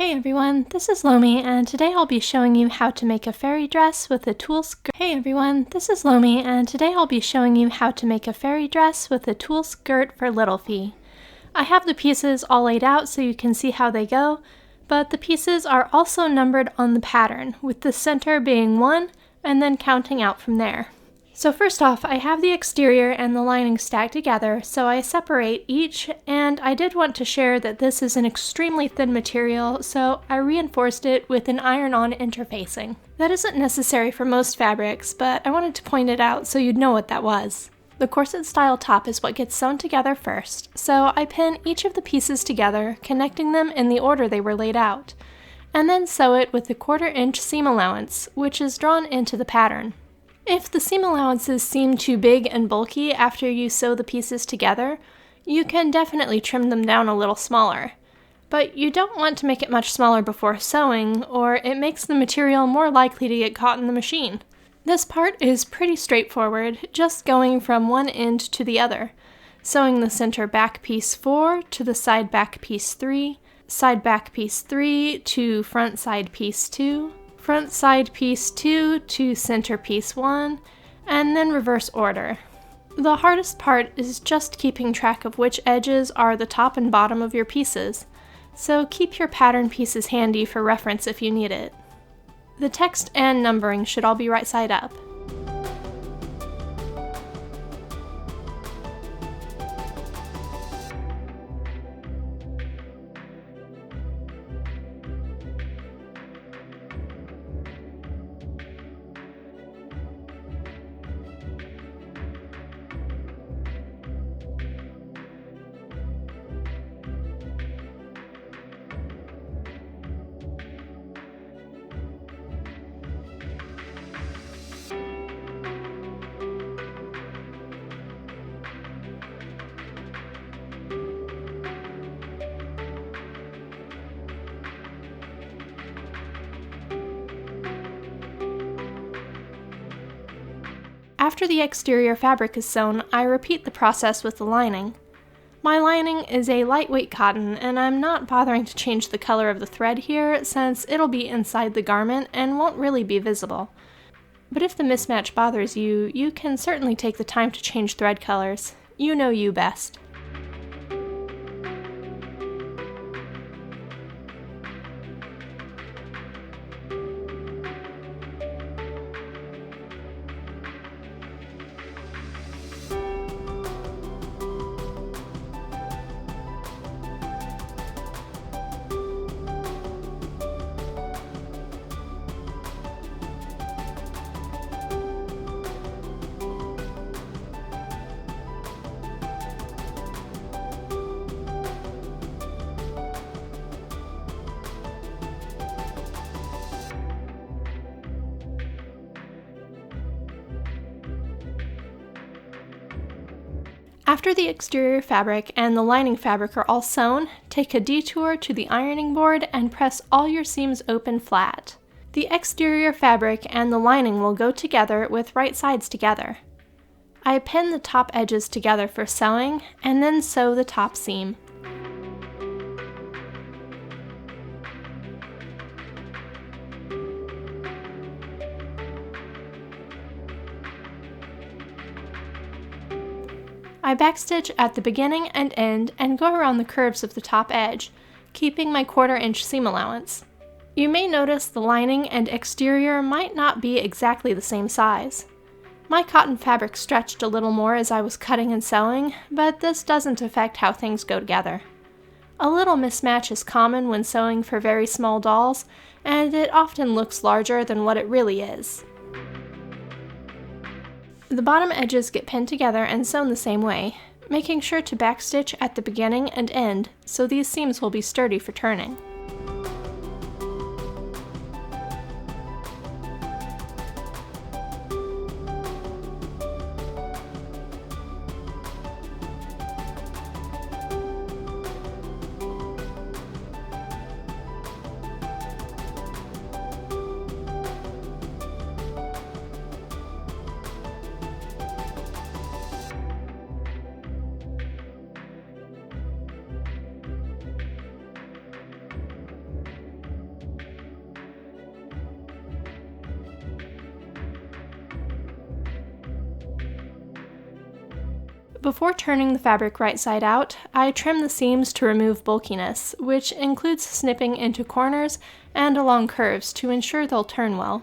Hey everyone, this is Lomi, and today I'll be showing you how to make a fairy dress with a tulle skirt. Hey everyone, this is Lomi, and today I'll be showing you how to make a fairy dress with a tulle skirt for Littlefee. I have the pieces all laid out so you can see how they go, but the pieces are also numbered on the pattern, with the center being 1 and then counting out from there. So first off, I have the exterior and the lining stacked together, so I separate each, and I did want to share that this is an extremely thin material, so I reinforced it with an iron-on interfacing. That isn't necessary for most fabrics, but I wanted to point it out so you'd know what that was. The corset style top is what gets sewn together first, so I pin each of the pieces together, connecting them in the order they were laid out, and then sew it with the 1/4 inch seam allowance, which is drawn into the pattern. If the seam allowances seem too big and bulky after you sew the pieces together, you can definitely trim them down a little smaller. But you don't want to make it much smaller before sewing, or it makes the material more likely to get caught in the machine. This part is pretty straightforward, just going from one end to the other, sewing the center back piece 4 to the side back piece 3, side back piece 3 to front side piece 2, front side piece 2 to center piece 1, and then reverse order. The hardest part is just keeping track of which edges are the top and bottom of your pieces, so keep your pattern pieces handy for reference if you need it. The text and numbering should all be right side up. After the exterior fabric is sewn, I repeat the process with the lining. My lining is a lightweight cotton, and I'm not bothering to change the color of the thread here since it'll be inside the garment and won't really be visible. But if the mismatch bothers you, you can certainly take the time to change thread colors. You know you best. After the exterior fabric and the lining fabric are all sewn, take a detour to the ironing board and press all your seams open flat. The exterior fabric and the lining will go together with right sides together. I pin the top edges together for sewing and then sew the top seam. I backstitch at the beginning and end and go around the curves of the top edge, keeping my 1/4 inch seam allowance. You may notice the lining and exterior might not be exactly the same size. My cotton fabric stretched a little more as I was cutting and sewing, but this doesn't affect how things go together. A little mismatch is common when sewing for very small dolls, and it often looks larger than what it really is. The bottom edges get pinned together and sewn the same way, making sure to backstitch at the beginning and end so these seams will be sturdy for turning. Before turning the fabric right side out, I trim the seams to remove bulkiness, which includes snipping into corners and along curves to ensure they'll turn well.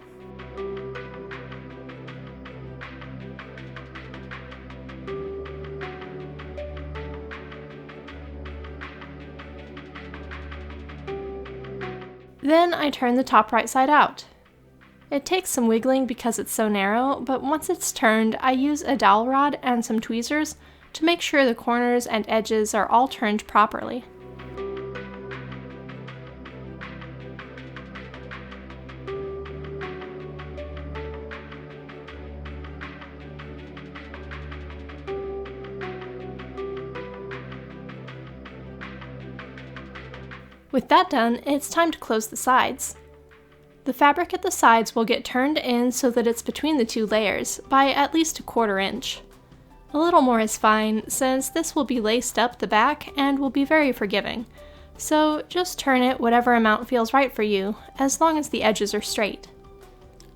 Then I turn the top right side out. It takes some wiggling because it's so narrow, but once it's turned, I use a dowel rod and some tweezers to make sure the corners and edges are all turned properly. With that done, it's time to close the sides. The fabric at the sides will get turned in so that it's between the two layers, by at least 1/4 inch. A little more is fine, since this will be laced up the back and will be very forgiving. So just turn it whatever amount feels right for you, as long as the edges are straight.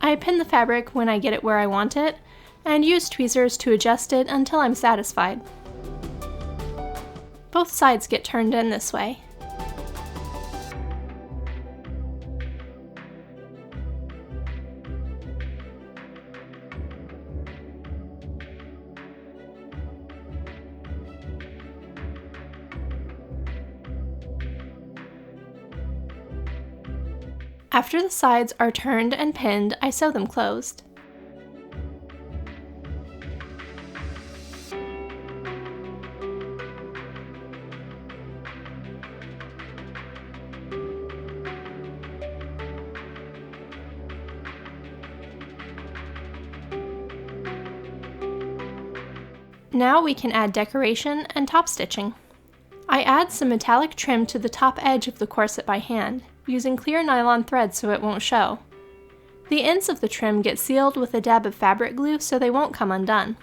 I pin the fabric when I get it where I want it, and use tweezers to adjust it until I'm satisfied. Both sides get turned in this way. After the sides are turned and pinned, I sew them closed. Now we can add decoration and top stitching. I add some metallic trim to the top edge of the corset by hand, using clear nylon thread so it won't show. The ends of the trim get sealed with a dab of fabric glue so they won't come undone.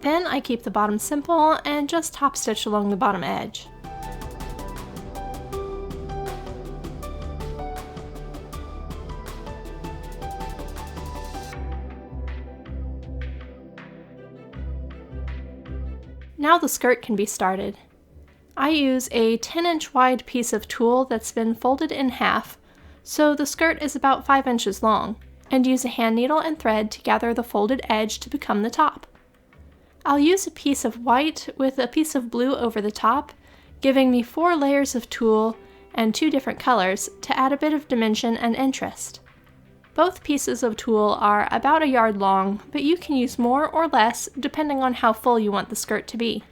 Then I keep the bottom simple and just top stitch along the bottom edge. Now the skirt can be started. I use a 10-inch wide piece of tulle that's been folded in half, so the skirt is about 5 inches long, and use a hand needle and thread to gather the folded edge to become the top. I'll use a piece of white with a piece of blue over the top, giving me 4 layers of tulle and 2 different colors to add a bit of dimension and interest. Both pieces of tulle are about 1 yard long, but you can use more or less depending on how full you want the skirt to be.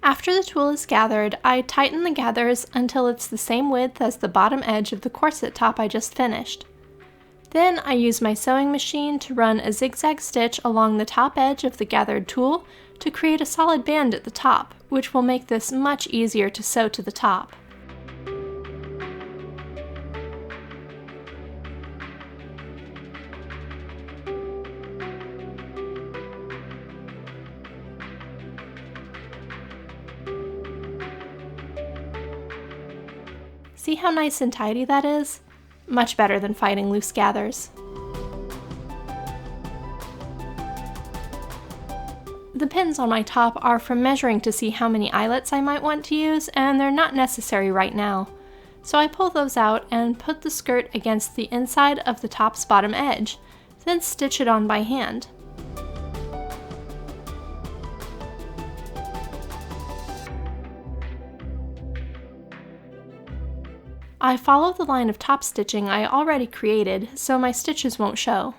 After the tulle is gathered, I tighten the gathers until it's the same width as the bottom edge of the corset top I just finished. Then I use my sewing machine to run a zigzag stitch along the top edge of the gathered tulle to create a solid band at the top, which will make this much easier to sew to the top. See how nice and tidy that is? Much better than fighting loose gathers. The pins on my top are from measuring to see how many eyelets I might want to use, and they're not necessary right now. So I pull those out and put the skirt against the inside of the top's bottom edge, then stitch it on by hand. I follow the line of top stitching I already created, so my stitches won't show.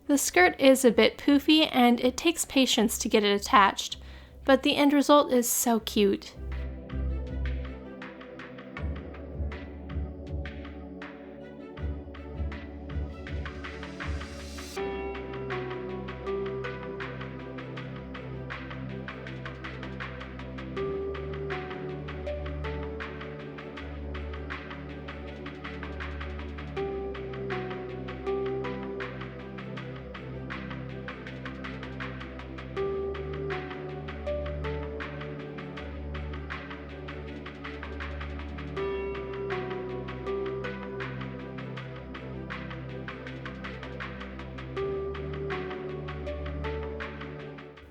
The skirt is a bit poofy and it takes patience to get it attached, but the end result is so cute.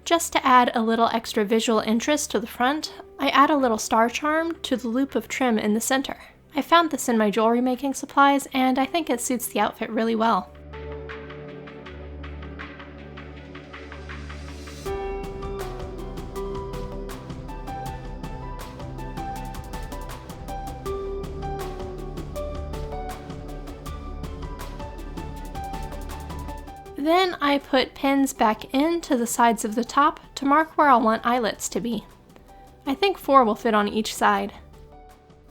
Just to add a little extra visual interest to the front, I add a little star charm to the loop of trim in the center. I found this in my jewelry making supplies, and I think it suits the outfit really well. Then I put pins back into the sides of the top to mark where I'll want eyelets to be. I think 4 will fit on each side.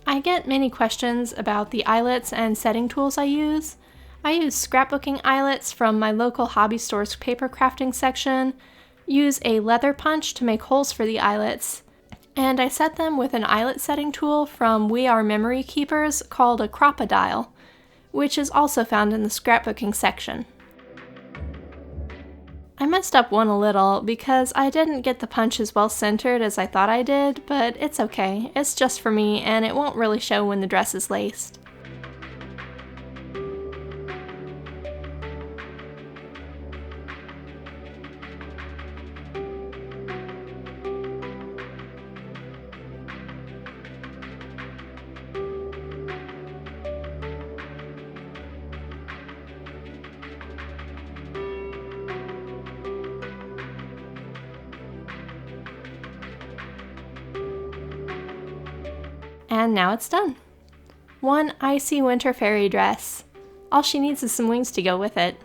I get many questions about the eyelets and setting tools I use. I use scrapbooking eyelets from my local hobby store's paper crafting section, use a leather punch to make holes for the eyelets, and I set them with an eyelet setting tool from We Are Memory Keepers called a crocodile, which is also found in the scrapbooking section. I messed up one a little because I didn't get the punch as well centered as I thought I did, but it's okay. It's just for me and it won't really show when the dress is laced. And now it's done. One icy winter fairy dress. All she needs is some wings to go with it.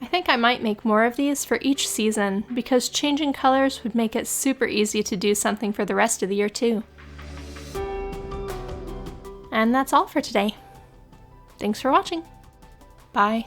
I think I might make more of these for each season because changing colors would make it super easy to do something for the rest of the year too. And that's all for today. Thanks for watching. Bye.